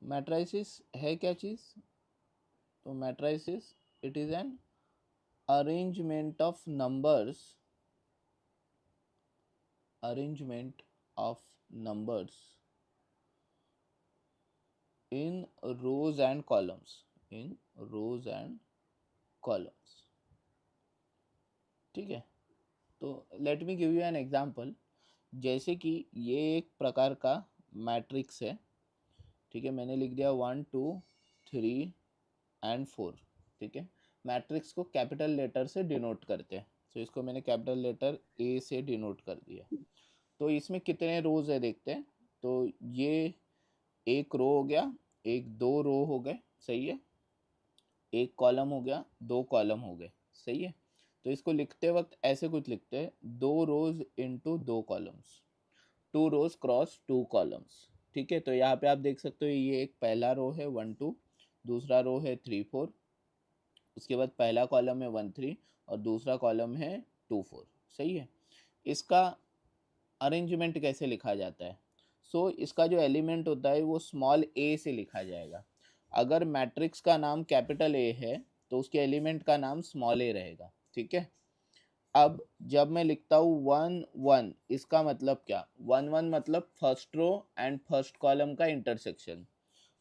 Matrices है क्या चीज़? तो matrices it is an arrangement of numbers in rows and columns. ठीक है, तो let me give you an example. जैसे कि ये एक प्रकार का मैट्रिक्स है, ठीक है, मैंने लिख दिया 1 2 3 एंड 4। ठीक है, मैट्रिक्स को कैपिटल लेटर से डिनोट करते हैं, तो इसको मैंने कैपिटल लेटर ए से डिनोट कर दिया। तो इसमें कितने रोज है देखते हैं। तो ये एक रो हो गया, एक दो रो हो गए, सही है, एक कॉलम हो गया, दो कॉलम हो गए, सही है। तो इसको लिखते वक्त ऐसे कुछ लिखते हैं, 2 रोज इंटू 2 कॉलम्स, 2 रोज क्रॉस 2 कॉलम्स। ठीक है, तो यहाँ पे आप देख सकते हो ये एक पहला रो है 1 2, दूसरा रो है 3 4, उसके बाद पहला कॉलम है 1 3 और दूसरा कॉलम है 2 4, सही है। इसका अरेंजमेंट कैसे लिखा जाता है? इसका जो एलिमेंट होता है वो स्मॉल ए से लिखा जाएगा। अगर मैट्रिक्स का नाम कैपिटल ए है तो उसके एलिमेंट का नाम स्मॉल ए रहेगा। ठीक है, अब जब मैं लिखता हूँ 1 1, इसका मतलब क्या? 1 1 मतलब first row and first column का इंटरसेक्शन।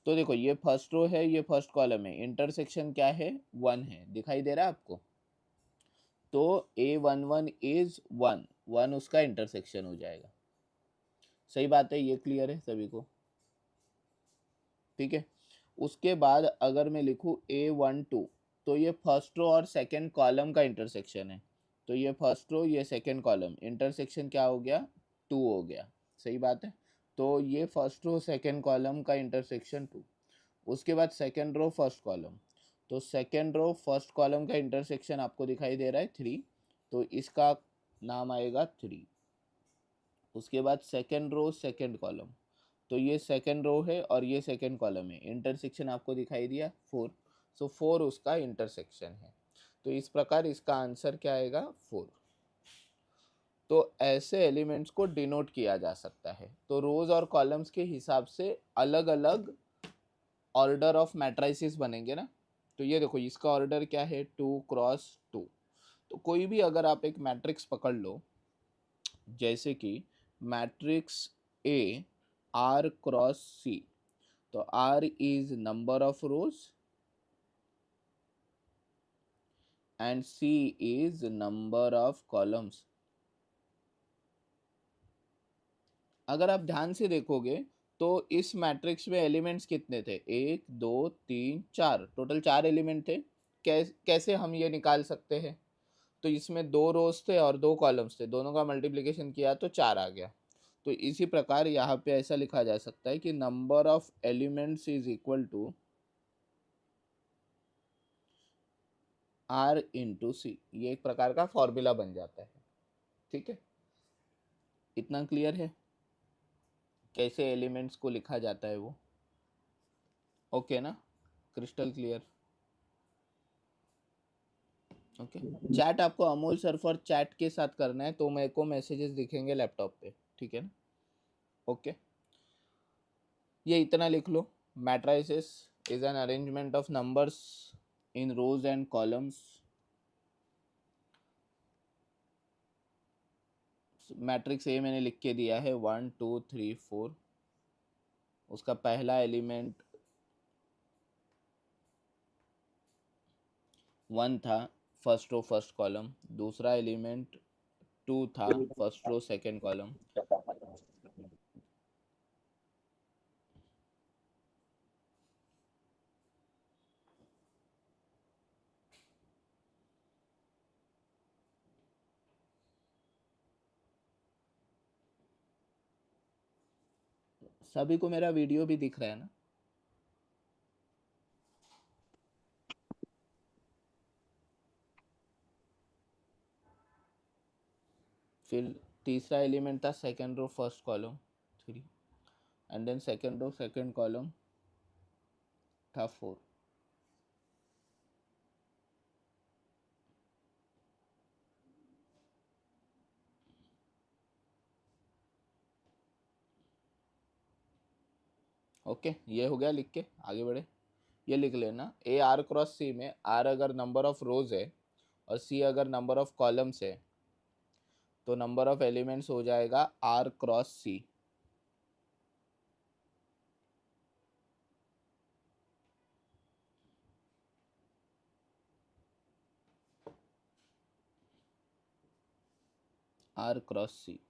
तो देखो ये फर्स्ट रो है, ये फर्स्ट कॉलम है, इंटरसेक्शन क्या है? 1 है, दिखाई दे रहा है आपको? तो A11 इज 1, 1 उसका इंटरसेक्शन हो जाएगा। सही बात है, ये क्लियर है सभी को? ठीक है, उसके बाद अगर मैं लिखूँ A12, तो ये फर्स्ट रो और सेकंड कॉलम का इंटरसेक्शन है। तो ये फर्स्ट रो, ये सेकंड कॉलम, इंटरसेक्शन क्या हो गया? 2 हो गया, सही बात है। तो ये फर्स्ट रो सेकंड कॉलम का इंटरसेक्शन 2। उसके बाद सेकंड रो फर्स्ट कॉलम, तो सेकंड रो फर्स्ट कॉलम का इंटरसेक्शन आपको दिखाई दे रहा है 3, तो इसका नाम आएगा 3। उसके बाद सेकंड रो सेकंड कॉलम, तो ये सेकंड रो है और ये सेकंड कॉलम है, इंटरसेक्शन आपको दिखाई दिया 4, सो 4 उसका इंटरसेक्शन है। तो इस प्रकार इसका आंसर क्या आएगा? 4। तो ऐसे एलिमेंट्स को डिनोट किया जा सकता है। तो रोज और कॉलम्स के हिसाब से अलग अलग ऑर्डर ऑफ मैट्राइसिस बनेंगे ना। तो ये देखो इसका ऑर्डर क्या है? 2 क्रॉस 2। तो कोई भी अगर आप एक मैट्रिक्स पकड़ लो, जैसे कि matrix A R cross C, तो R is number of rows and C is number of columns. अगर आप ध्यान से देखोगे तो इस मैट्रिक्स में एलिमेंट्स कितने थे? 1 2 3 4, टोटल 4 एलिमेंट थे। कैसे हम ये निकाल सकते हैं? तो इसमें 2 रोज थे और 2 कॉलम्स थे, दोनों का मल्टीप्लिकेशन किया तो 4 आ गया। तो इसी प्रकार यहाँ पे ऐसा लिखा जा सकता है कि number of elements is equal to R into C. ये एक प्रकार का फॉर्मूला बन जाता है। ठीक है, इतना क्लियर है कैसे एलिमेंट्स को लिखा जाता है वो? ओके ना, क्रिस्टल क्लियर? ओके, चैट आपको अमोल सर फॉर चैट के साथ करना है, तो मेरे को मैसेजेस दिखेंगे लैपटॉप पे, ठीक है ना? ओके, ये इतना लिख लो। Matrices is an arrangement of numbers in rows and columns. Matrix A मैंने लिख के दिया है 1 2 3 4। उसका पहला एलिमेंट 1 था, फर्स्ट रो फर्स्ट कॉलम। दूसरा एलिमेंट 2 था, फर्स्ट रो सेकंड कॉलम। सभी को मेरा वीडियो भी दिख रहा है ना? फिर तीसरा एलिमेंट था second row first column 3, and then second row second column था 4। ओके, ये हो गया लिख के, आगे बढ़े। ये लिख लेना, ए आर क्रॉस सी में आर अगर नंबर ऑफ रोज है और सी अगर नंबर ऑफ कॉलम्स है तो नंबर ऑफ एलिमेंट्स हो जाएगा R cross C. R cross C.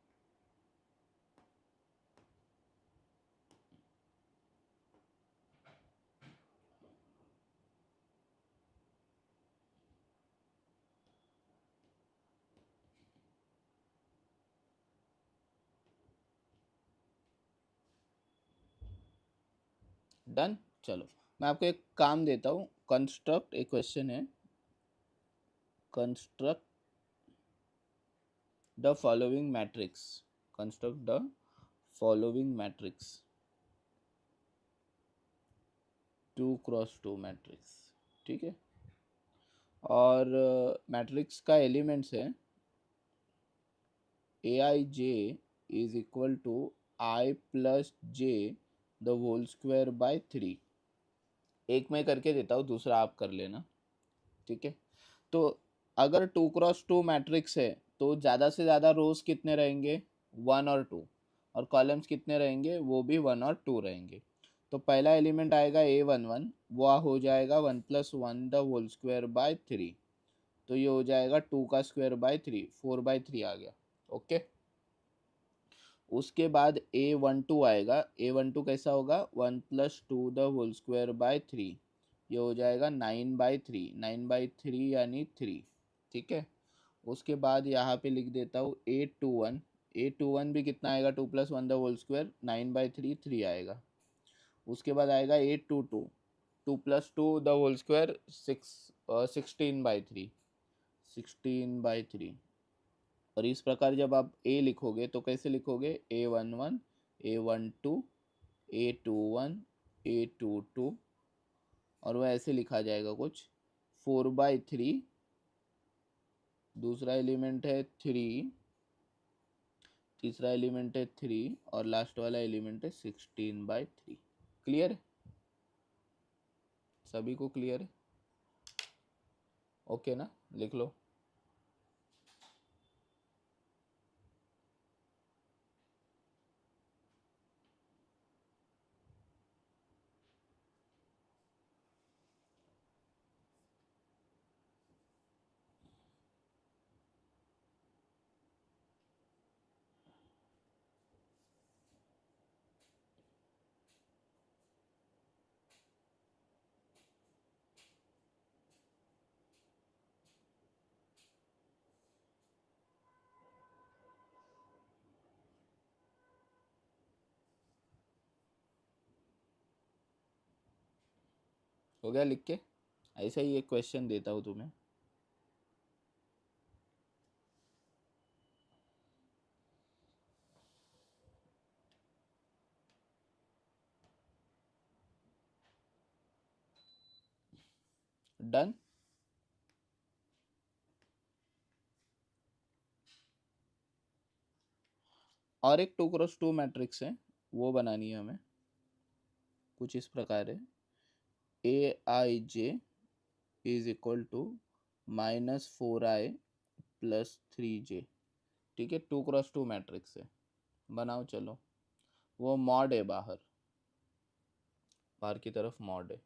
Done. चलो मैं आपको एक काम देता हूँ, कंस्ट्रक्ट, एक क्वेश्चन है, construct the following matrix, construct the following matrix, 2x2 matrix, ठीक है। और मैट्रिक्स का एलिमेंट्स है A I J is equal to I plus J the whole square by 3। एक मैं करके देता हूँ, दूसरा आप कर लेना, ठीक है। तो अगर 2x2 मैट्रिक्स है तो ज़्यादा से ज़्यादा रोज कितने रहेंगे, 1 और 2, और कॉलम्स कितने रहेंगे, वो भी 1 और 2 रहेंगे। तो पहला एलिमेंट आएगा A11, वो हो जाएगा 1+1 द होल स्क्वायर बाय 3। तो ये हो जाएगा 2 का स्क्वायर बाय 3, 4/3 आ गया, ओके। उसके बाद A12 आएगा, A12 कैसा होगा, 1+2 द होल स्क्वायर बाय 3, ये हो जाएगा 9/3, 9/3 यानी 3, ठीक है। उसके बाद यहाँ पे लिख देता हूँ A21, A21 भी कितना आएगा, 2+1 द होल स्क्वायर, 9/3, 3 आएगा। उसके बाद आएगा A22, 2+2 द होल स्क्वायर, 16/3, 16/3। और इस प्रकार जब आप ए लिखोगे तो कैसे लिखोगे, A11, A12, A21, A22, और वह ऐसे लिखा जाएगा कुछ 4/3, दूसरा एलिमेंट है 3, तीसरा एलिमेंट है 3, और लास्ट वाला एलिमेंट है 16/3। क्लियर है, सभी को क्लियर है, ओके ना, लिख लो। हो गया लिख के, ऐसा ही एक क्वेश्चन देता हूँ तुम्हें। डन। और एक 2x2 मैट्रिक्स है, वो बनानी है हमें, कुछ इस प्रकार है, A I J is equal to -4i + 3j, ठीक है। 2x2 मैट्रिक्स है, बनाओ चलो। वो मॉड है, बाहर, बाहर की तरफ मॉड है।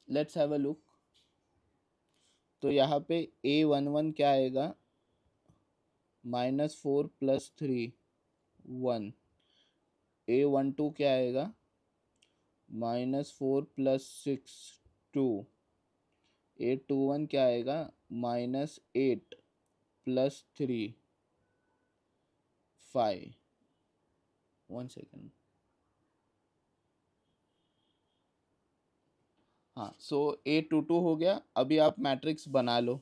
Let's have a look. तो यहाँ पे A11 क्या आएगा, -4 + 3, 1। A12 क्या आएगा, -4 + 6, 2। A21 क्या आएगा, -8 + 3, 5। 1 सेकेंड। हाँ, सो A22 हो गया। अभी आप मैट्रिक्स बना लो,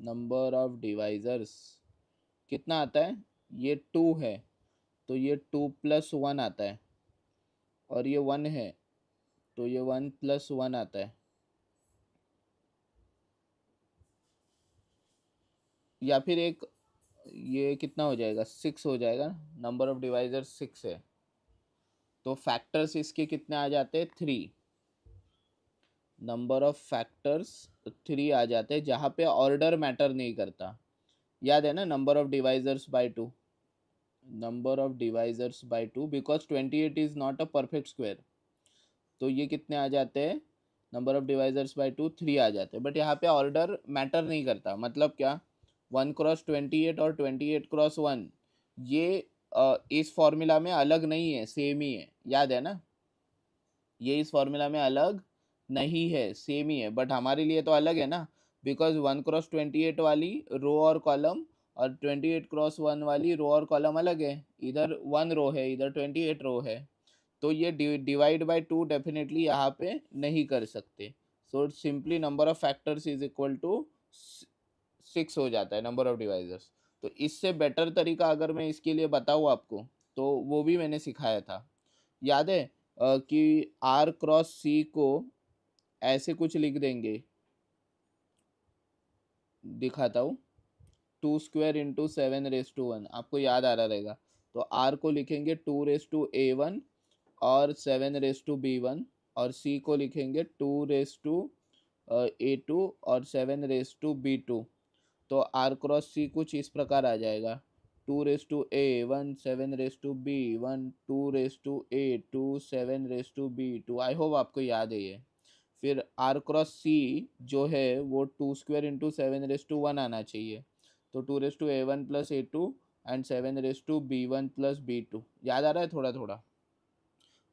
नंबर ऑफ डिवाइजर्स कितना आता है, ये 2 है तो ये 2 + 1 आता है, और ये 1 है तो ये 1 + 1 आता है, या फिर एक ये कितना हो जाएगा, 6 हो जाएगा। नंबर ऑफ डिवाइजर 6 है तो फैक्टर्स इसके कितने आ जाते हैं, 3। नंबर ऑफ फैक्टर्स 3 आ जाते हैं, जहाँ पे ऑर्डर मैटर नहीं करता। याद है ना, number of divisors by 2, number of divisors by 2, because 28 is not a perfect square. तो ये कितने आ जाते हैं, नंबर ऑफ डिवाइजर्स बाय 2 3 आ जाते हैं। बट यहाँ पे ऑर्डर मैटर नहीं करता, मतलब क्या, 1 क्रॉस 28 और 28 क्रॉस 1 ये इस फॉर्मूला में अलग नहीं है, सेम ही है। याद है ना, ये इस फॉर्मूला में अलग नहीं है, सेम ही है, बट हमारे लिए तो अलग है ना, बिकॉज 1 क्रॉस 28 वाली रो और कॉलम और 28 क्रॉस 1 वाली रो और कॉलम अलग है। इधर 1 रो है, इधर 28 रो है, तो ये डिवाइड बाय 2 डेफिनेटली यहाँ पे नहीं कर सकते। So simply number of factors is equal to 6 हो जाता है, नंबर ऑफ डिवाइजर्स। तो इससे बेटर तरीका अगर मैं इसके लिए बताऊँ आपको, तो वो भी मैंने सिखाया था, याद है, कि R क्रॉस C को ऐसे कुछ लिख देंगे, दिखाता हूँ, 2 स्क्वायर इंटू 7^1, आपको याद आ रहा रहेगा। तो R को लिखेंगे 2^A1 और 7^B1, और C को लिखेंगे 2^A2 और 7^B2। तो R क्रॉस C कुछ इस प्रकार आ जाएगा, 2 raise to A 1 7 raise to B 1 2 raise to A 2 7 raise to B 2। I hope आपको याद है ये। फिर आर क्रॉस सी जो है वो 2 स्क्वायर इंटू 7 रेस टू 1 आना चाहिए। तो 2 raise to A 1 plus A 2 and 7 raise to B 1 plus B 2। याद आ रहा है थोड़ा थोड़ा।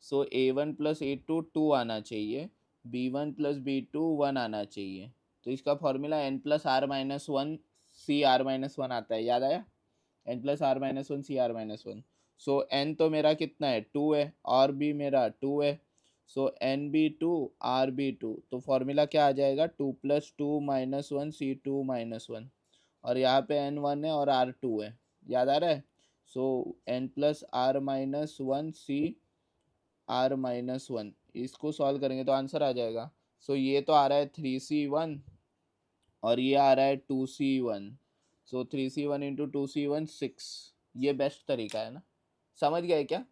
सो ए 1 प्लस ए 2 2 आना चाहिए, बी 1 प्लस बी 2 1 आना चाहिए। तो इसका formula N plus R minus one C R minus one आता है, याद आया? N plus R minus one C R minus one. So N तो मेरा कितना है 2 है, और भी मेरा 2 है। So N B 2 R B 2। तो फॉर्मूला क्या आ जाएगा 2 प्लस 2 माइनस वन सी 2 माइनस वन। और यहाँ पे एन 1 है और आर 2 है, याद आ रहा है? So N plus R minus one C R minus one. इसको सॉल्व करेंगे तो आंसर आ जाएगा। सो ये तो आ रहा है 3c1 और ये आ रहा है 2c1। सो 3c1 इंटू 2c1 6। ये बेस्ट तरीका है ना? समझ गए क्या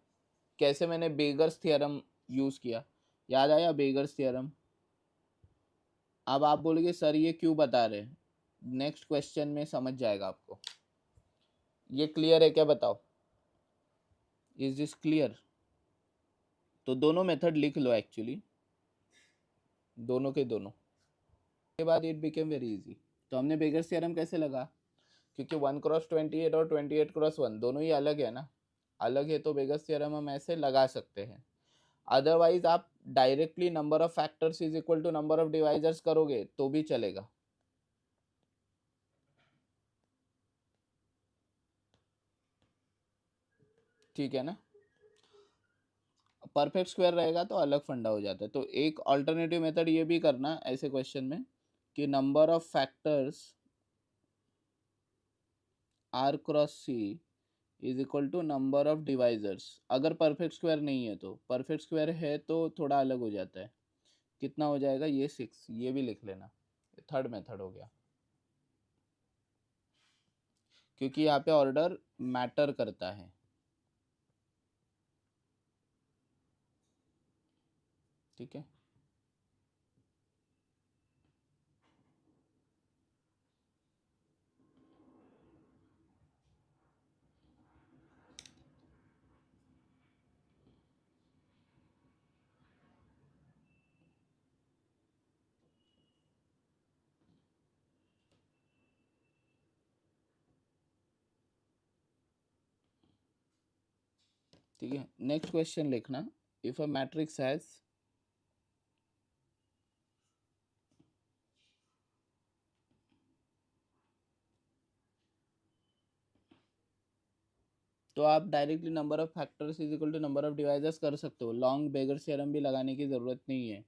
कैसे मैंने बेगर्स थ्योरम यूज़ किया? याद आया बेगर्स थ्योरम? अब आप बोलोगे सर ये क्यों बता रहे? नेक्स्ट क्वेश्चन में समझ जाएगा आपको। ये क्लियर है क्या बताओ? Is this clear? तो दोनों मेथड लिख लो एक्चुअली, दोनों के दोनों के बाद इट बिकेम वेरी इजी। तो हमने बेगर्स थ्योरम कैसे लगा? क्योंकि 1 क्रॉस 28 और 28 क्रॉस 1 दोनों ही अलग है ना, अलग है, तो बेगर्स थ्योरम हम ऐसे लगा सकते हैं। अदरवाइज आप directly number of factors is equal to number of divisors करोगे तो भी चलेगा। ठीक है ना? परफेक्ट स्क्वायर रहेगा तो अलग फंडा हो जाता है। तो एक ऑल्टरनेटिव मेथड ये भी करना ऐसे क्वेश्चन में कि number of factors R cross C is equal to number of divisors. अगर परफेक्ट स्क्वायर नहीं है तो, परफेक्ट स्क्वायर है तो थोड़ा अलग हो जाता है। कितना हो जाएगा ये 6, ये भी लिख लेना, थर्ड मेथड हो गया। क्योंकि यहाँ पे ऑर्डर मैटर करता है। ठीक है, ठीक है। नेक्स्ट क्वेश्चन लिखना, इफ अ मैट्रिक्स हैज तो आप directly number of factors is equal to number of divisors कर सकते हो, लॉन्ग बेगर थ्योरम भी लगाने की जरूरत नहीं है।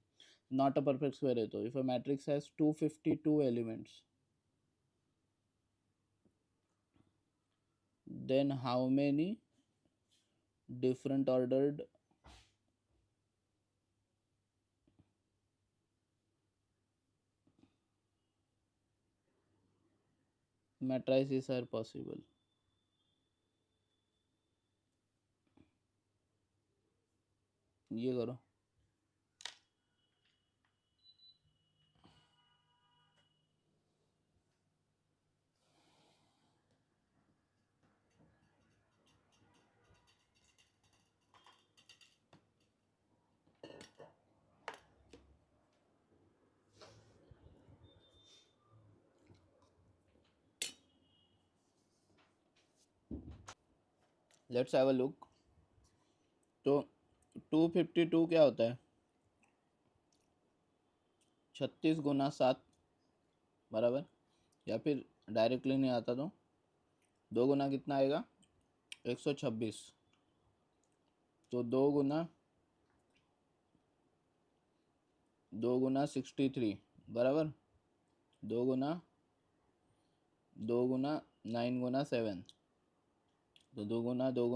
नॉट अ परफेक्ट स्क्वायर है तो if a matrix has 252 elements then how many different ordered matrices are possible? ये करो। Let's have a look. तो 252 क्या होता है? 36 गुना 7 बराबर, या फिर डायरेक्टली नहीं आता तो 2 गुना कितना आएगा 126। तो 2 गुना 63 बराबर, 2 गुना 9 गुना 7। तो 2 गुना 3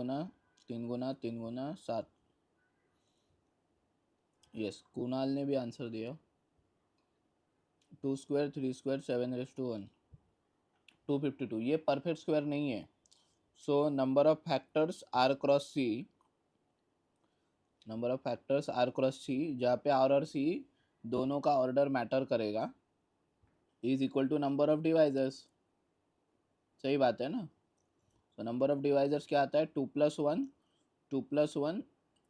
गुना यस, कुणाल ने भी आंसर दिया। 2 स्क्वायर 3 स्क्वायर 7 रेस टू 1 252। ये परफेक्ट स्क्वायर नहीं है। So number of factors R cross C, number of factors R cross C जहाँ पे आर और सी दोनों का ऑर्डर मैटर करेगा is equal to number of divisors. सही बात है ना? तो नंबर ऑफ डिवाइजर्स क्या आता है, 2+1, 2+1,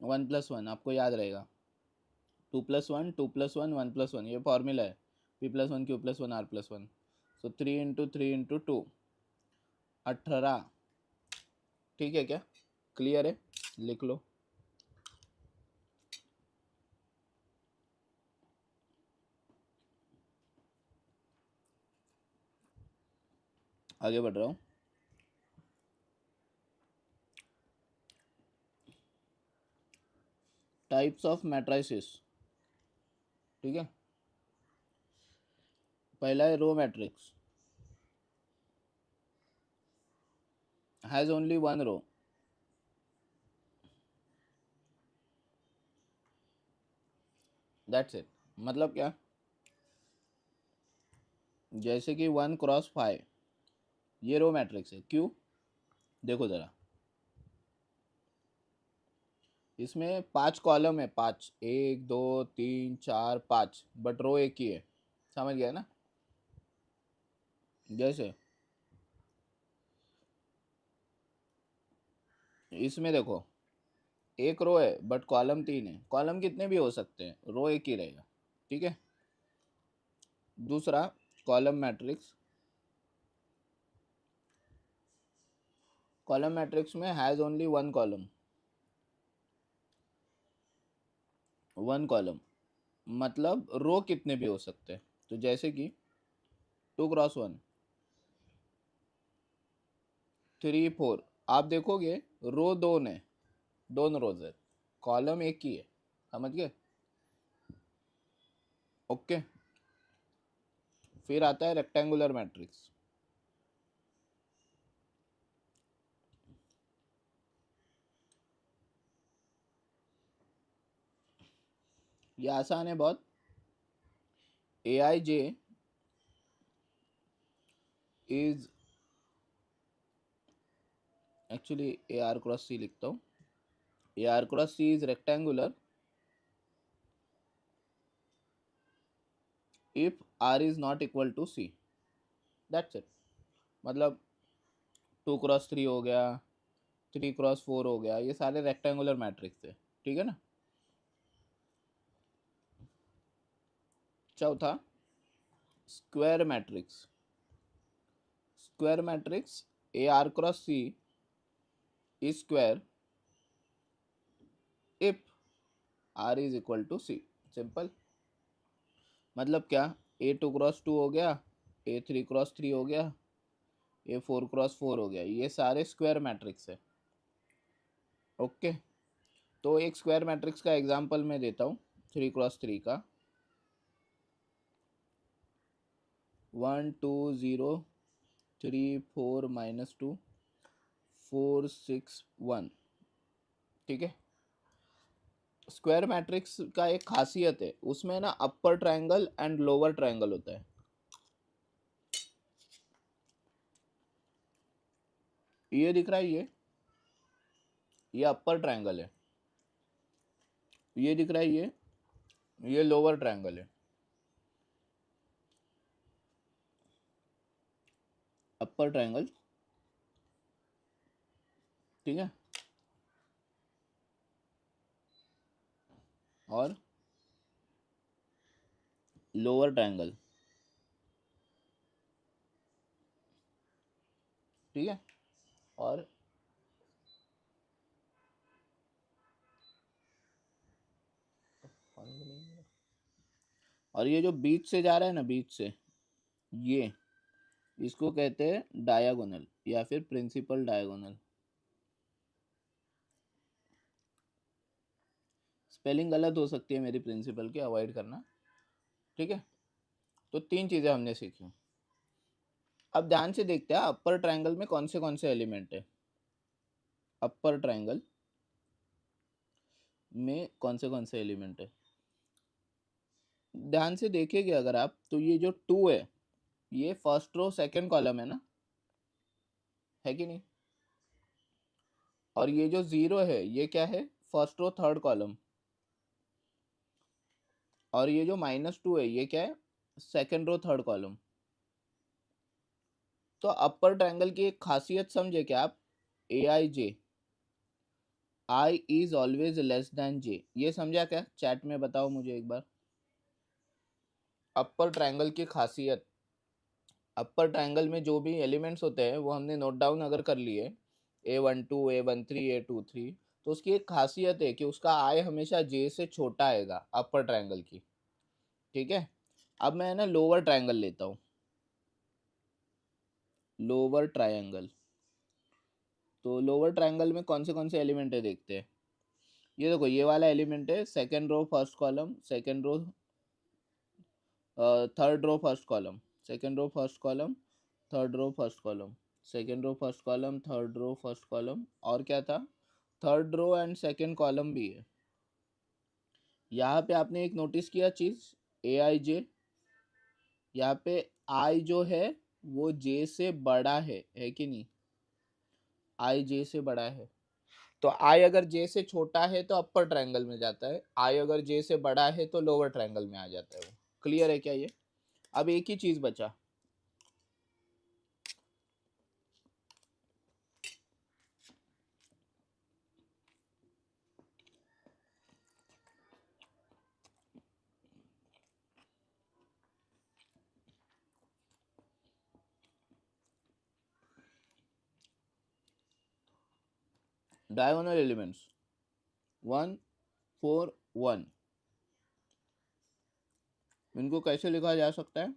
1+1, आपको याद रहेगा 2+1, 2+1, 1+1, ये फॉर्मूला है, P+1 Q+1 R+1। सो 3 × 3 × 2, 18। ठीक है क्या, क्लियर है, लिख लो। आगे बढ़ रहा हूँ। टाइप्स ऑफ मैट्रिसेस, ठीक है। पहला है row matrix, has only one row. That's it. मतलब क्या, जैसे कि 1×5 ये रो मैट्रिक्स है, क्यों, देखो जरा, इसमें 5 कॉलम है, 5, 1 2 3 4 5, बट रो एक ही है, समझ गया ना। जैसे इसमें देखो, एक रो है बट कॉलम 3 है, कॉलम कितने भी हो सकते हैं, रो एक ही रहेगा, ठीक है। दूसरा कॉलम मैट्रिक्स, कॉलम मैट्रिक्स में has only one column, one column मतलब रो कितने भी हो सकते हैं। तो जैसे कि 2×1, 3 4, आप देखोगे रो दो ने, दोनों रोज है, कॉलम एक ही है, समझ गए, ओके। फिर आता है रेक्टेंगुलर मैट्रिक्स, ये आसान है बहुत। Aij इज एक्चुअली AR×C लिखता हूँ, AR×C is rectangular if R is not equal to C, that's it. मतलब 2×3 हो गया, 3×4 हो गया, ये सारे रेक्टेंगुलर मैट्रिक्स है, ठीक है ना। चौथा square matrix, square matrix AR×C is square if R is equal to C, simple. मतलब क्या, A2×2 हो गया, A3×3 हो गया, A4×4 हो गया, ये सारे स्क्वायर मैट्रिक्स है, ओके। तो एक स्क्वायर मैट्रिक्स का एग्जांपल मैं देता हूँ, 3×3 का, 1 2 0 3 4 -2 4 6 1, ठीक है। स्क्वायर मैट्रिक्स का एक खासियत है, उसमें ना अपर ट्रायंगल एंड लोअर ट्रायंगल होता है। ये दिख रहा है, ये अपर ट्रायंगल है, ये दिख रहा है, ये लोअर ट्रायंगल है, अपर ट्रायंगल, ठीक है, और लोअर ट्रायंगल, ठीक है। और ये जो बीच से जा रहा है ना, बीच से, ये इसको कहते हैं डायगोनल या फिर प्रिंसिपल डायगोनल। स्पेलिंग गलत हो सकती है मेरी प्रिंसिपल की, अवॉइड करना, ठीक है। तो 3 चीजें हमने सीखी। अब ध्यान से देखते हैं अपर ट्रायंगल में कौन से एलिमेंट है, अपर ट्रायंगल में कौन से एलिमेंट है। ध्यान से देखेंगे अगर आप, तो ये जो 2 है, ये फर्स्ट रो सेकंड कॉलम है ना, है कि नहीं। और ये जो 0 है, ये क्या है, फर्स्ट रो थर्ड कॉलम। और ये जो -2 है, ये क्या है, सेकंड रो थर्ड कॉलम। तो अपर ट्रायंगल की एक खासियत समझे क्या आप, ए I J, I is always less than जे, ये समझा क्या? चैट में बताओ मुझे एक बार। अपर ट्रायंगल की खासियत, अपर ट्रायंगल में जो भी एलिमेंट्स होते हैं वो हमने नोट डाउन अगर कर लिए, A12 A13 A23, तो उसकी एक खासियत है कि उसका आई हमेशा जे से छोटा आएगा अपर ट्रायंगल की। ठीक है, अब मैं ना लोअर ट्रायंगल लेता हूँ, लोअर ट्रायंगल। तो लोअर ट्रायंगल में कौन से एलिमेंट है देखते हैं। ये देखो, ये वाला एलिमेंट है, second row first column, second row third row first column, second row first column, third row first column, second row first column, third row first column, और क्या था, third row and second column भी है। यहाँ पे आपने एक notice किया चीज, ए आई जे, यहाँ पे आई जो है वो जे से बड़ा है कि नहीं? आई जे से बड़ा है, तो आई अगर जे से छोटा है तो अपर ट्रायंगल में जाता है, आई अगर जे से बड़ा है तो लोअर ट्रायंगल में आ जाता है वो। क्लियर है क्या ये? अब एक ही चीज बचा, डायगोनल एलिमेंट्स 1 4 1, इनको कैसे लिखा जा सकता है?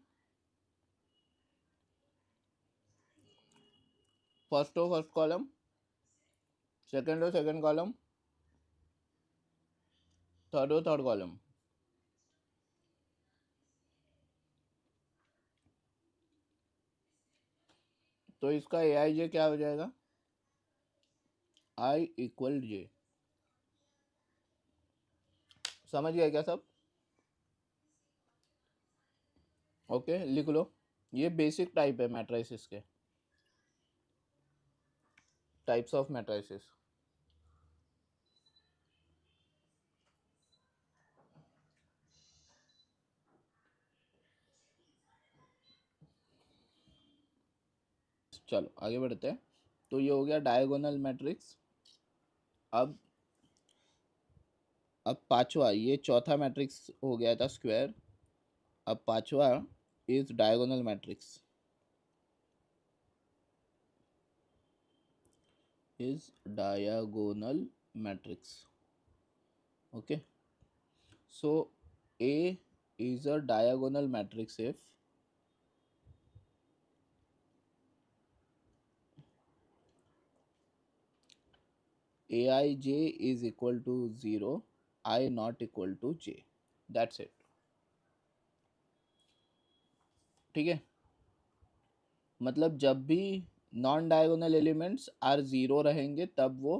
First row first column, second row second column, third row third column. तो इसका ए आई जे क्या हो जाएगा? I equal J. समझ गया क्या सब? ओके, लिख लो। ये बेसिक टाइप है मैट्रिसेस के, टाइप्स ऑफ मैट्रिसेस। चलो आगे बढ़ते हैं। तो ये हो गया डायगोनल मैट्रिक्स। अब पांचवा, ये चौथा मैट्रिक्स हो गया था स्क्वायर, अब पांचवा is diagonal matrix, is diagonal matrix. Okay, so A is a diagonal matrix if aij is equal to 0, I not equal to j, that's it। ठीक है, मतलब जब भी non diagonal elements are zero रहेंगे तब वो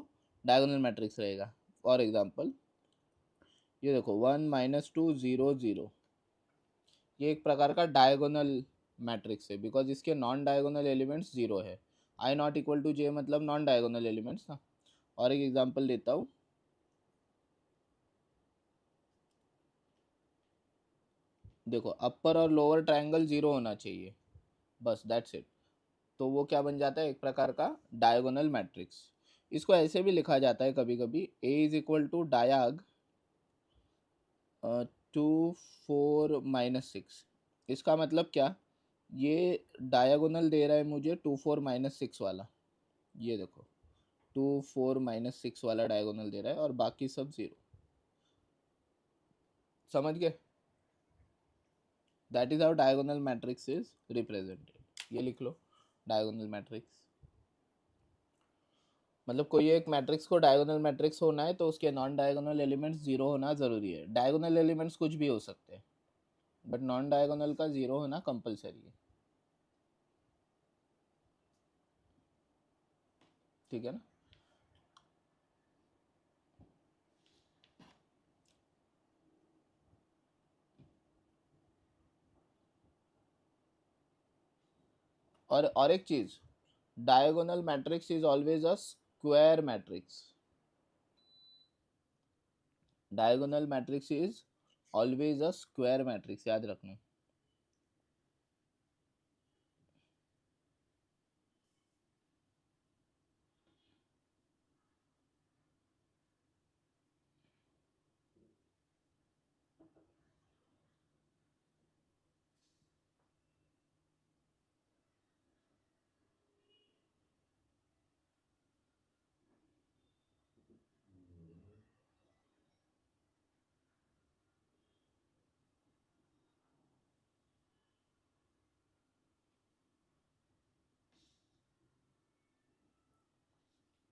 डायगोनल मैट्रिक्स रहेगा। For example ये देखो 1 - 2 0 0, ये एक प्रकार का डायगोनल मैट्रिक्स है बिकॉज इसके नॉन डायगोनल एलिमेंट्स जीरो है। आई नॉट इक्वल टू जे मतलब नॉन डायगोनल एलिमेंट्स ना। और एक एग्जांपल देता हूँ, देखो अपर और लोअर ट्रायंगल जीरो होना चाहिए, बस दैट्स इट। तो वो क्या बन जाता है, एक प्रकार का डायगोनल मैट्रिक्स। इसको ऐसे भी लिखा जाता है कभी कभी, ए इज इक्वल टू डायग 2 4 - 6। इसका मतलब क्या, ये डायगोनल दे रहा है मुझे 2 4 - 6 वाला, ये देखो 2 4 - 6 वाला डायगोनल दे रहा है और बाकी सब जीरो। समझ गए? That is how diagonal matrix is represented. ये लिख लो, डायगोनल मैट्रिक्स मतलब कोई एक मैट्रिक्स को डायगोनल मैट्रिक्स होना है तो उसके नॉन डायगोनल एलिमेंट्स जीरो होना जरूरी है। डायगोनल एलिमेंट्स कुछ भी हो सकते हैं बट नॉन डायगोनल का जीरो होना कंपलसरी है। ठीक है ना? और एक चीज, diagonal matrix is always a square matrix. Diagonal matrix is always a square matrix, याद रखना।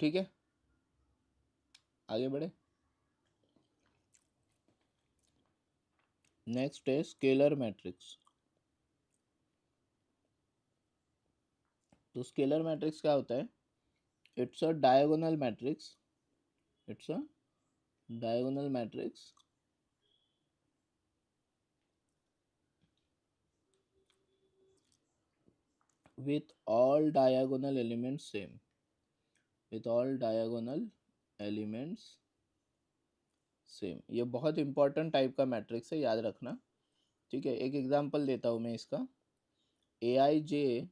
ठीक है, आगे बढ़े। नेक्स्ट है स्केलर मैट्रिक्स। तो स्केलर मैट्रिक्स क्या होता है? It's a diagonal matrix, it's a diagonal matrix with all diagonal elements same, with all diagonal elements same. ये बहुत इंपॉर्टेंट टाइप का मैट्रिक्स है, याद रखना। ठीक है, एक एग्जांपल देता हूँ मैं इसका। ए आई जे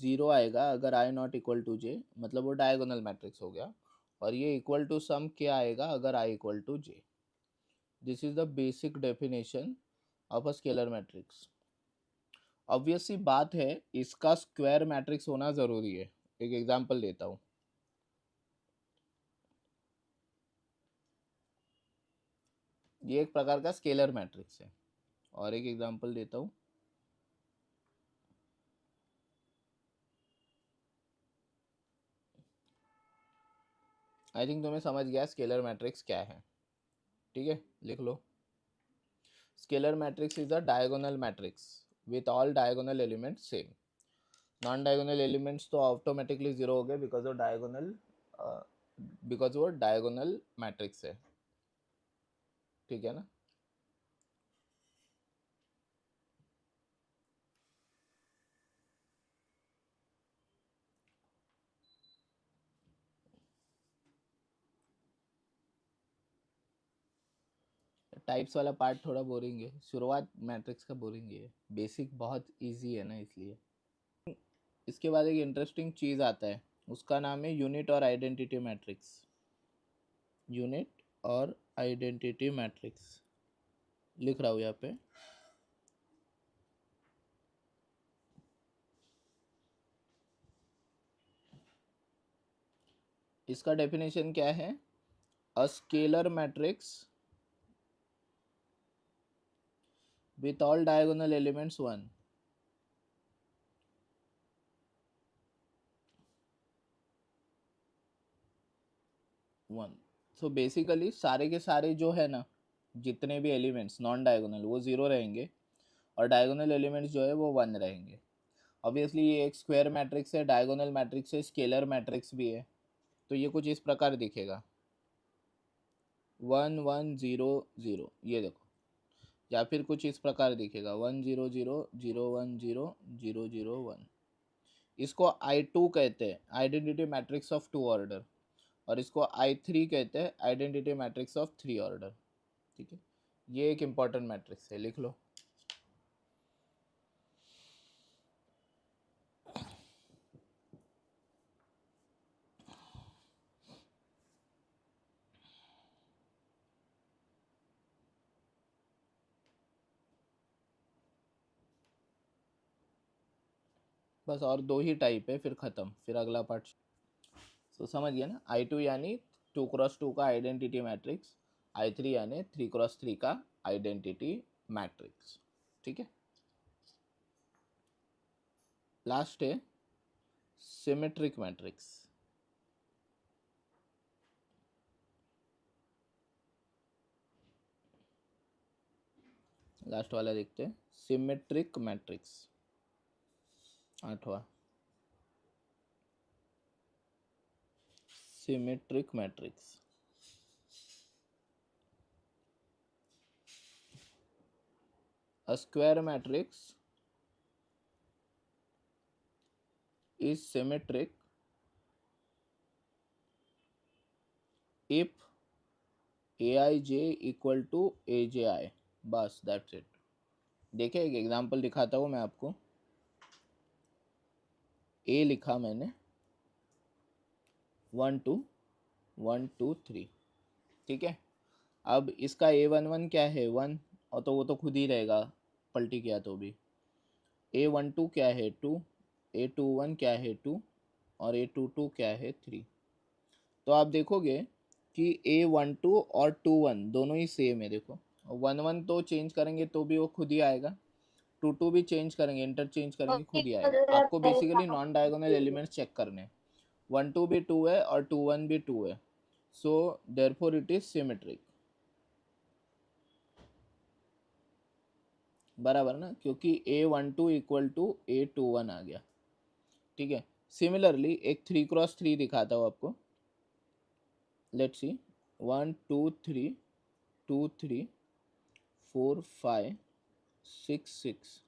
0 आएगा अगर आई नॉट इक्वल टू जे, मतलब वो डायगोनल मैट्रिक्स हो गया। और ये इक्वल टू सम क्या आएगा अगर I equal to J. This is the basic definition of a scalar matrix. Obvious सी बात है इसका स्क्वायर मैट्रिक्स होना ज़रूरी है। एक एग्जांपल देता हूँ। ये एक प्रकार का स्केलर मैट्रिक्स है। और एक एग्जांपल देता हूँ। आई थिंक तुम्हें समझ गया स्केलर मैट्रिक्स क्या है। ठीक है, लिख लो। Scalar matrix is a diagonal matrix with all diagonal elements same. Non diagonal elements तो ऑटोमेटिकली जीरो हो गए बिकॉज वो डायगोनल, बिकॉज वो डायगोनल मैट्रिक्स है। ठीक है ना। टाइप्स वाला पार्ट थोड़ा बोरिंग है, शुरुआत मैट्रिक्स का बोरिंग है, बेसिक बहुत इजी है ना, इसलिए। इसके बाद एक इंटरेस्टिंग चीज़ आता है, उसका नाम है यूनिट और आइडेंटिटी मैट्रिक्स। यूनिट और आइडेंटिटी मैट्रिक्स लिख रहा हूँ यहाँ पे। इसका डेफिनेशन क्या है? अ scalar matrix with all diagonal elements 1। So basically सारे के सारे जो है ना, जितने भी एलिमेंट्स नॉन डायगोनल वो ज़ीरो रहेंगे, और डायगोनल एलिमेंट्स जो है वो 1 रहेंगे। ऑब्वियसली ये एक स्क्वायर मैट्रिक्स है, डायगोनल मैट्रिक्स है, स्केलर मैट्रिक्स भी है। तो ये कुछ इस प्रकार दिखेगा, 1 1 0 0, ये देखो। या फिर कुछ इस प्रकार दिखेगा, 1 0 0 0 1 0 0 0 1। इसको I2 कहते हैं, आइडेंटिटी मैट्रिक्स ऑफ 2 ऑर्डर। और इसको I3 कहते हैं, आइडेंटिटी मैट्रिक्स ऑफ 3 ऑर्डर। ठीक है, ये एक इंपॉर्टेंट मैट्रिक्स है, लिख लो। बस और दो ही टाइप है, फिर खत्म, फिर अगला पार्ट। तो समझ गया ना, I2 यानी 2x2 का आइडेंटिटी मैट्रिक्स, I3 यानी 3x3 का आइडेंटिटी मैट्रिक्स। ठीक है, लास्ट है सिमेट्रिक मैट्रिक्स। लास्ट वाला देखते हैं, सिमेट्रिक मैट्रिक्स, 8वां। Symmetric matrix, a square matrix is symmetric if aij equal to abi। बस दैट्स इट। देखिए एक एग्जांपल दिखाता हूँ मैं आपको। ए लिखा मैंने 1 2 1 2 3। ठीक है, अब इसका A11 क्या है 1, और तो वो तो खुद ही रहेगा पलटी किया तो भी। A12 क्या है 2, A21 क्या है 2, और A22 क्या है 3। तो आप देखोगे कि A12 और 21 दोनों ही सेम है। देखो 1 1 तो चेंज करेंगे तो भी वो खुद ही आएगा, 2 2 भी चेंज करेंगे, इंटरचेंज करेंगे, खुद ही आएगा। आपको basically non diagonal elements check करने हैं। 1 2 भी 2 है और 2 1 भी 2 है, so therefore it is symmetric. बराबर ना, क्योंकि A12 इक्वल टू A21 आ गया। ठीक है, सिमिलरली एक 3x3 दिखाता हूँ आपको। Let's see, 1 2 3 2 3 4 5 6 6।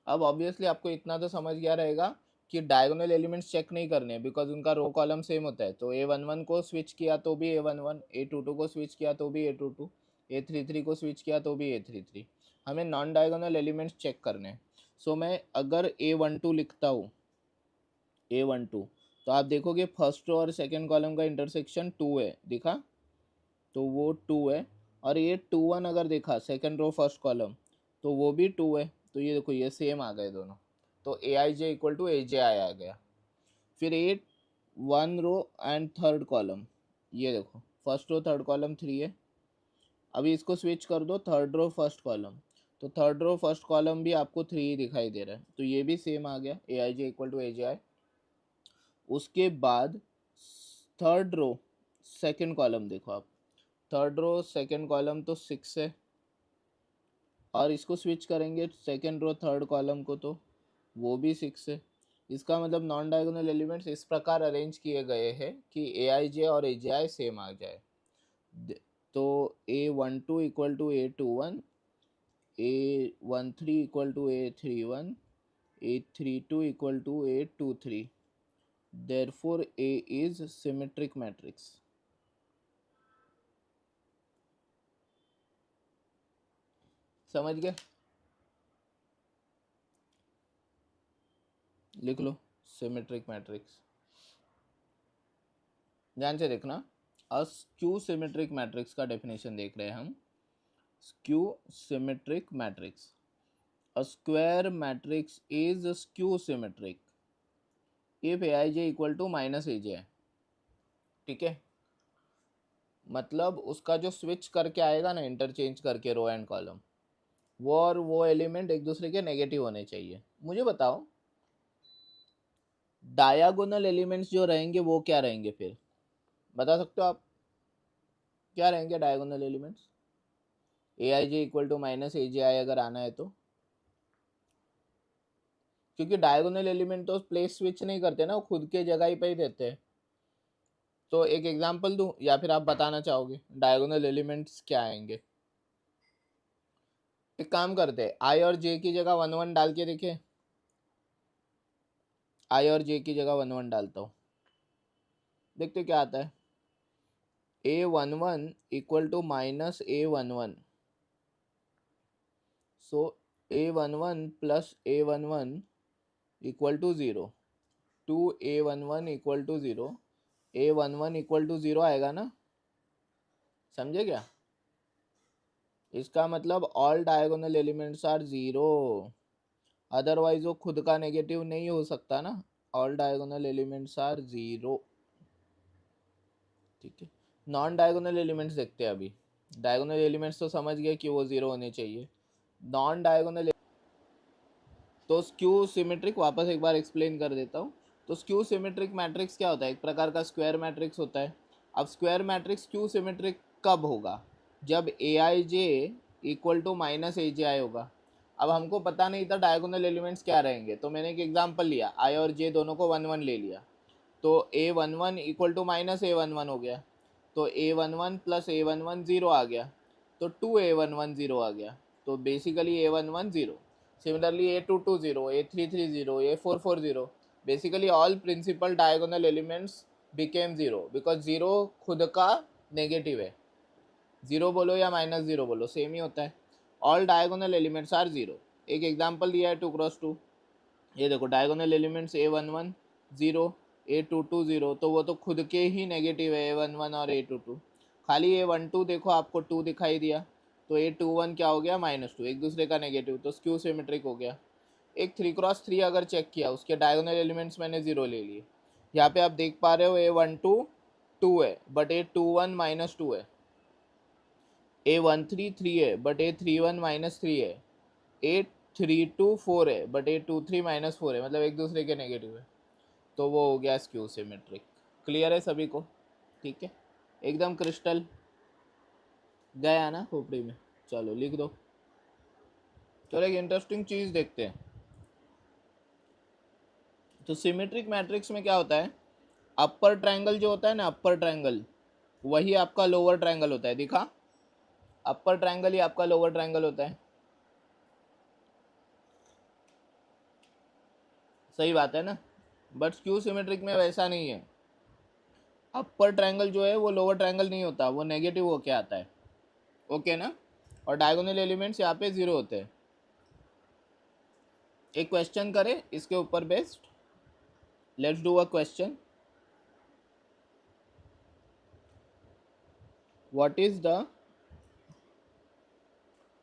अब ऑब्वियसली आपको इतना तो समझ गया रहेगा कि डायगोनल एलिमेंट्स चेक नहीं करने, बिकॉज उनका रो कॉलम सेम होता है। तो A11 को स्विच किया तो भी A11, A22 को स्विच किया तो भी A22, A33 को स्विच किया तो भी A33। हमें नॉन डायगोनल एलिमेंट्स चेक करने हैं। सो मैं अगर A12 लिखता हूँ, A12, तो आप देखोगे फर्स्ट रो और सेकेंड कॉलम का इंटरसेक्शन 2 है, दिखा, तो वो 2 है। और ये 2 1 अगर देखा सेकेंड रो फर्स्ट कॉलम, तो वो भी 2 है। तो ये देखो, ये सेम आ गए दोनों, तो AIJ इक्वल टू AJI आ गया। फिर 1 रो एंड थर्ड कॉलम, ये देखो फर्स्ट रो थर्ड कॉलम 3 है। अभी इसको स्विच कर दो थर्ड रो फर्स्ट कॉलम, तो थर्ड रो फर्स्ट कॉलम भी आपको 3 ही दिखाई दे रहा है, तो ये भी सेम आ गया, AIJ इक्वल टू AJI। उसके बाद थर्ड रो सेकेंड कॉलम देखो आप, थर्ड रो सेकेंड कॉलम तो 6 है, और इसको स्विच करेंगे सेकेंड रो थर्ड कॉलम को, तो वो भी 6 है। इसका मतलब नॉन डायगोनल एलिमेंट्स इस प्रकार अरेंज किए गए हैं कि AIJ और AJI सेम आ जाए। तो A12 equal to A21, A13 equal to A31, A32 equal to A23। therefore A is symmetric matrix। समझ गए? लिख लो सिमेट्रिक मैट्रिक्स, ध्यान से देखना। स्क्यू सिमेट्रिक मैट्रिक्स का डेफिनेशन देख रहे हैं हम। Skew symmetric matrix, a square matrix is skew symmetric if Aij equal to minus Aj। ठीक है, मतलब उसका जो स्विच करके आएगा ना, इंटरचेंज करके रो एंड कॉलम, वो और वो एलिमेंट एक दूसरे के नेगेटिव होने चाहिए। मुझे बताओ डायगोनल एलिमेंट्स जो रहेंगे वो क्या रहेंगे, फिर बता सकते हो आप क्या रहेंगे diagonal elements? AIJ equal to minus AJI अगर आना है तो, क्योंकि डायगोनल एलिमेंट तो प्लेस स्विच नहीं करते ना, वो खुद के जगह ही पे ही रहते हैं। तो एक एग्जांपल दूं, या फिर आप बताना चाहोगे डायगोनल एलिमेंट्स क्या आएंगे? एक काम करते हैं, आई और जे की जगह 1 1 डाल के देखें। आई और जे की जगह 1 1 डालता हूँ, देखते क्या आता है। A11 equal to minus A11, so A11 plus A11 equal to 0, 2A11 equal to 0, A11 equal to 0 आएगा ना, समझे क्या? इसका मतलब all diagonal elements are 0, otherwise वो खुद का नेगेटिव नहीं हो सकता ना। All diagonal elements are 0। ठीक है, नॉन डायगोनल एलिमेंट्स देखते हैं अभी। डायगोनल एलिमेंट्स तो समझ गए कि वो 0 होने चाहिए। नॉन डायगोनल, तो स्क्यू सिमेट्रिक वापस एक बार एक्सप्लेन कर देता हूँ। तो स्क्यू सिमेट्रिक मैट्रिक्स क्या होता है? एक प्रकार का स्क्वायर मैट्रिक्स होता है। अब स्क्वायर मैट्रिक्स स्क्यू सिमेट्रिक कब होगा? जब AIJ equal to minus AJI होगा। अब हमको पता नहीं था डायगोनल एलिमेंट्स क्या रहेंगे, तो मैंने एक एग्जांपल लिया, I और J दोनों को 1 1 ले लिया, तो A11 equal to minus A11 हो गया, तो A11 प्लस A11 0 आ गया, तो 2A11 0 आ गया, तो basically A11 0। Similarly A22 0, A33 0, A44 0, basically all principal diagonal elements became 0, because 0 खुद का नेगेटिव है। 0 बोलो या माइनस 0 बोलो सेम ही होता है। All diagonal elements are 0। एक एग्जांपल दिया है 2x2, ये देखो डायगोनल एलिमेंट्स A11 0, A22 0, तो वो तो खुद के ही नेगेटिव है A11 और A22। खाली A12 देखो आपको 2 दिखाई दिया, तो A21 क्या हो गया? -2, एक दूसरे का नेगेटिव, तो स्क्यू सिमेट्रिक हो गया। एक 3x3 अगर चेक किया, उसके डायगोनल एलिमेंट्स मैंने 0 ले लिए। यहाँ पे आप देख पा रहे हो A12 2 है बट A21 -2 है, A13 3 है बट A31 -3 है, A32 4 है बट A23 -4 है, मतलब एक दूसरे के नेगेटिव है। तो वो हो गया स्क्यू सिमेट्रिक। क्लियर है सभी को? ठीक है, एकदम क्रिस्टल गया ना खोपड़ी में। चलो लिख दो। चलो एक इंटरेस्टिंग चीज़ देखते हैं। तो सिमेट्रिक मैट्रिक्स में क्या होता है, अपर ट्रायंगल जो होता है ना, अपर ट्रायंगल वही आपका लोअर ट्रायंगल होता है। दिखा, अपर ट्रायंगल ही आपका लोअर ट्रायंगल होता है। सही बात है ना? बट स्क्यू सिमेट्रिक में वैसा नहीं है। अपर ट्रायंगल जो है वो लोअर ट्रायंगल नहीं होता, वो नेगेटिव होके आता है। ओके ना? और डायगोनल एलिमेंट्स यहाँ पे 0 होते हैं। एक क्वेश्चन करें इसके ऊपर based. Let's do a question. What is the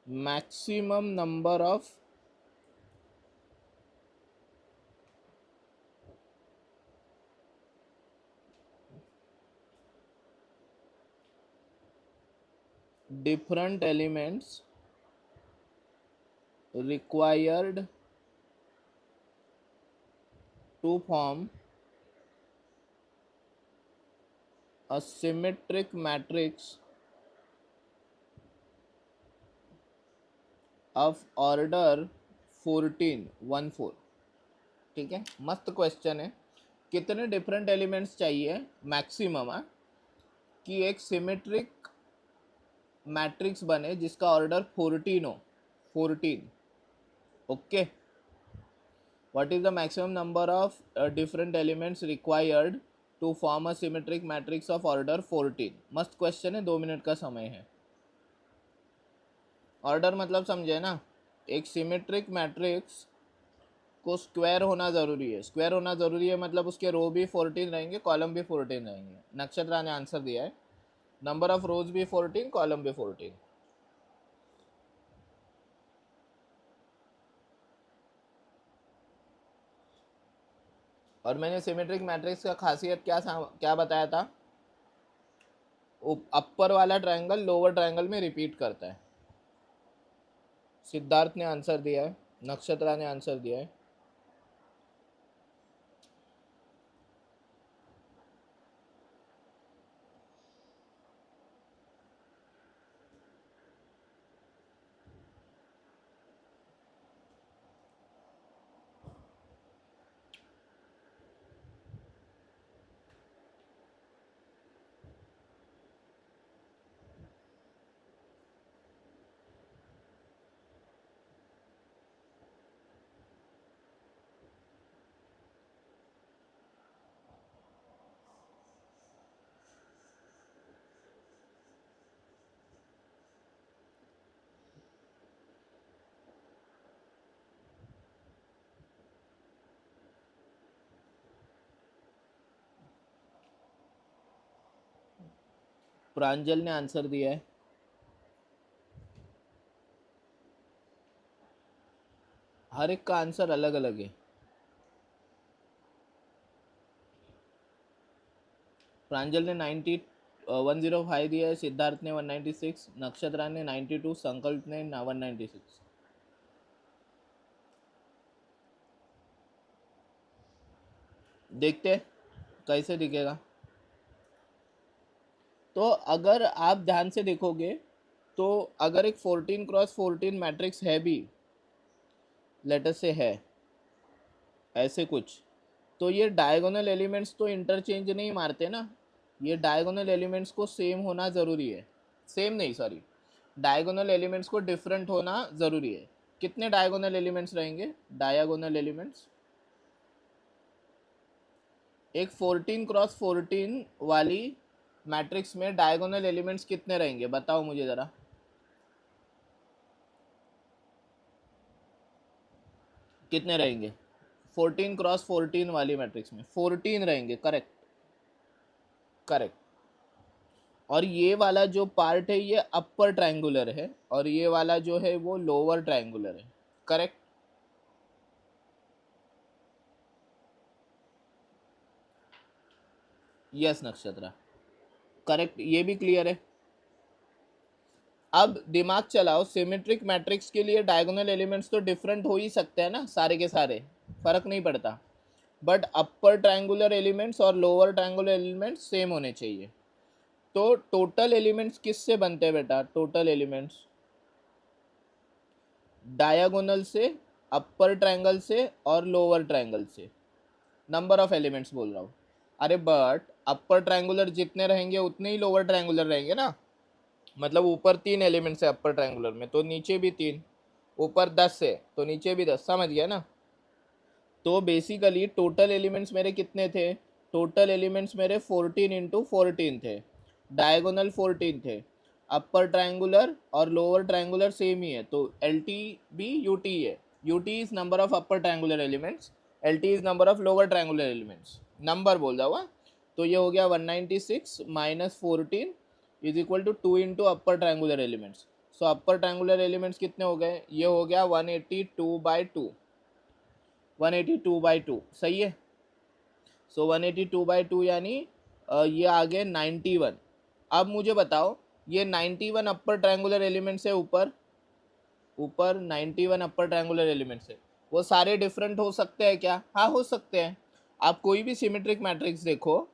maximum number of different elements required to form a symmetric matrix of order 14। ठीक है, मस्त क्वेश्चन है। कितने डिफरेंट एलिमेंट्स चाहिए मैक्सिमम कि एक सिमेट्रिक मैट्रिक्स बने जिसका ऑर्डर 14 हो। 14। Okay, what is the maximum number of different elements required to form a symmetric matrix of order 14? मस्त क्वेश्चन है, 2 मिनट का समय है। ऑर्डर मतलब समझे ना, एक सिमेट्रिक मैट्रिक्स को स्क्वायर होना ज़रूरी है। स्क्वायर होना ज़रूरी है मतलब उसके रो भी 14 रहेंगे, कॉलम भी 14 रहेंगे। नक्षत्रा ने आंसर दिया है, नंबर ऑफ रोज भी 14, कॉलम भी 14। और मैंने सिमेट्रिक मैट्रिक्स का खासियत क्या बताया था, अपर वाला ट्रायंगल लोअर ट्रायंगल में रिपीट करता है। सिद्धार्थ ने आंसर दिया है, नक्षत्रा ने आंसर दिया है। प्रांजल ने आंसर दिया है। हर एक का आंसर अलग अलग है। प्रांजल ने 105 दिया है, सिद्धार्थ ने 196, नक्षत्रा ने 92, संकल्प ने 196। देखते कैसे दिखेगा। तो अगर आप ध्यान से देखोगे तो अगर एक 14x14 मैट्रिक्स है भी, लेटर से है ऐसे कुछ, तो ये डायगोनल एलिमेंट्स तो इंटरचेंज नहीं मारते ना। ये डायगोनल एलिमेंट्स को सेम होना ज़रूरी है। सेम नहीं, सॉरी, डायगोनल एलिमेंट्स को डिफरेंट होना ज़रूरी है। कितने डायगोनल एलिमेंट्स रहेंगे? डायगोनल एलिमेंट्स एक 14x14 वाली मैट्रिक्स में डायगोनल एलिमेंट्स कितने रहेंगे बताओ मुझे ज़रा। कितने रहेंगे 14x14 वाली मैट्रिक्स में? 14 रहेंगे। Correct, correct. और ये वाला जो पार्ट है ये अपर ट्रायंगुलर है और ये वाला जो है वो लोअर ट्रायंगुलर है। करेक्ट। यस नक्षत्रा, करेक्ट, ये भी क्लियर है। अब दिमाग चलाओ, सिमेट्रिक मैट्रिक्स के लिए डायगोनल एलिमेंट्स तो डिफरेंट हो ही सकते हैं ना, सारे के सारे, फर्क नहीं पड़ता। बट अपर ट्रायंगुलर एलिमेंट्स और लोअर ट्रायंगुलर एलिमेंट्स सेम होने चाहिए। तो टोटल एलिमेंट्स किससे बनते हैं बेटा? टोटल एलिमेंट्स डायगोनल से, अपर ट्रायंगल से और लोअर ट्रायंगल से। नंबर ऑफ एलिमेंट्स बोल रहा हूँ। अरे बट अपर ट्रायंगुलर जितने रहेंगे उतने ही लोअर ट्रायंगुलर रहेंगे ना। मतलब ऊपर 3 एलिमेंट्स है अपर ट्रायंगुलर में, तो नीचे भी 3। ऊपर 10 है तो नीचे भी 10। समझ गया ना? तो बेसिकली टोटल एलिमेंट्स मेरे कितने थे? टोटल एलिमेंट्स मेरे 14 इंटू 14 थे, डायगोनल 14 थे। अपर ट्रायंगुलर और लोअर ट्रायंगुलर सेम ही है, तो एल टी भी यू टी है। U T is number of upper triangular elements, L T is number of lower triangular elements. Number बोल रहा हुआ। तो ये हो गया 196 minus 14 is equal to 2 into upper triangular elements. So upper triangular elements कितने हो गए? ये हो गया 182/2, 182/2 सही है। सो 182/2 यानी ये आ गए 91। अब मुझे बताओ, ये 91 अपर ट्रायंगुलर एलिमेंट्स है ऊपर, ऊपर 91 अपर ट्रायंगुलर एलिमेंट्स है। वो सारे डिफरेंट हो सकते हैं क्या? हाँ हो सकते हैं। आप कोई भी सिमेट्रिक मैट्रिक्स देखो,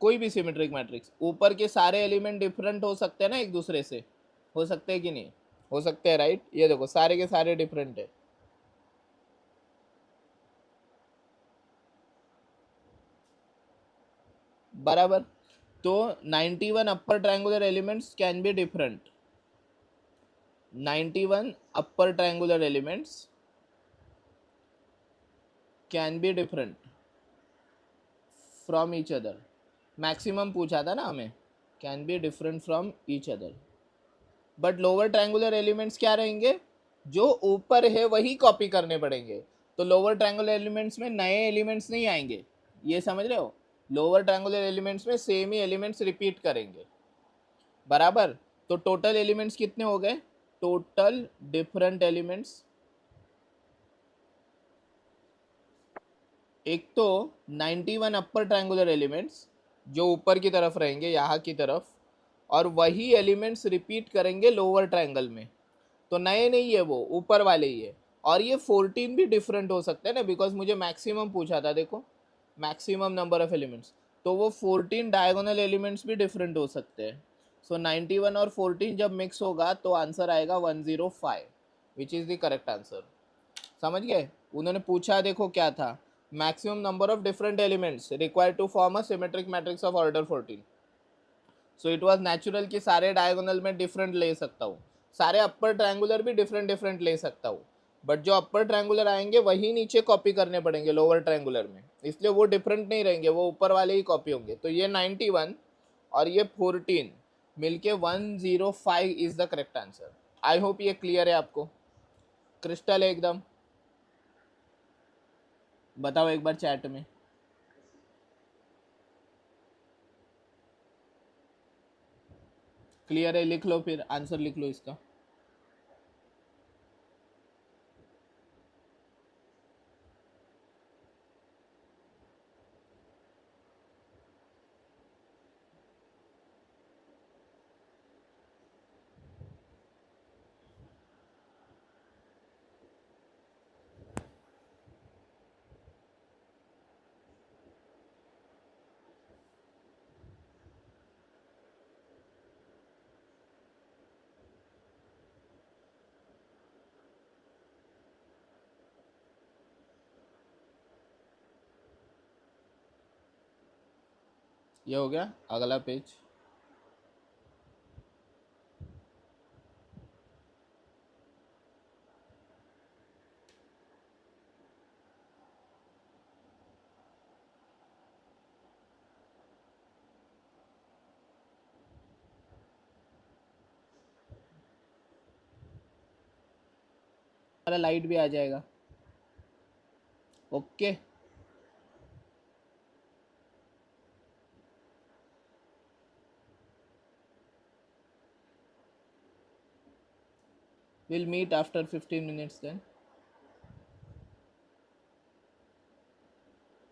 कोई भी सिमेट्रिक मैट्रिक्स, ऊपर के सारे एलिमेंट डिफरेंट हो सकते हैं ना एक दूसरे से। हो सकते हैं कि नहीं? हो सकते हैं, राइट। ये देखो सारे के सारे डिफरेंट है, बराबर। तो 91 अपर triangular elements can be different. 91 upper triangular elements can be different from each other. Maximum पूछा था ना हमें, can be different from each other. But lower triangular elements क्या रहेंगे? जो ऊपर है वही कॉपी करने पड़ेंगे। तो लोअर ट्रायंगुलर एलिमेंट्स में नए एलिमेंट्स नहीं आएंगे, ये समझ रहे हो? लोअर ट्रायंगुलर एलिमेंट्स में सेम ही एलिमेंट्स रिपीट करेंगे, बराबर। तो टोटल एलिमेंट्स कितने हो गए? टोटल डिफरेंट एलिमेंट्स, एक तो 91 अपर ट्रायंगुलर एलिमेंट्स जो ऊपर की तरफ रहेंगे, यहाँ की तरफ, और वही एलिमेंट्स रिपीट करेंगे लोअर ट्रायंगल में। तो नए नहीं है, वो ऊपर वाले ही है। और ये 14 भी डिफरेंट हो सकते हैं ना, बिकॉज मुझे मैक्सिमम पूछा था, देखो मैक्सिमम नंबर ऑफ एलिमेंट्स। तो वो 14 डायगोनल एलिमेंट्स भी डिफरेंट हो सकते हैं। सो 91 और 14 जब मिक्स होगा तो आंसर आएगा 105, which is the correct answer. समझ गए? उन्होंने पूछा, देखो क्या था, maximum number of different elements required to form a symmetric matrix of order 14। So it was natural कि सारे डायगोनल में डिफरेंट ले सकता हूँ, सारे अपर ट्रायंगुलर भी डिफरेंट डिफरेंट ले सकता हूँ। बट जो अपर ट्रायंगुलर आएंगे वही नीचे कॉपी करने पड़ेंगे लोअर ट्रायंगुलर में, इसलिए वो डिफरेंट नहीं रहेंगे, वो ऊपर वाले ही कॉपी होंगे। तो ये 91 और ये 14 मिलके 105 is the correct answer. I hope ये क्लियर है आपको, क्रिस्टल है एकदम। बताओ एक बार चैट में। क्लियर है? लिख लो, फिर आंसर लिख लो इसका। ये हो गया, अगला पेज। हमारा लाइट भी आ जाएगा। Okay, will meet after 15 minutes then।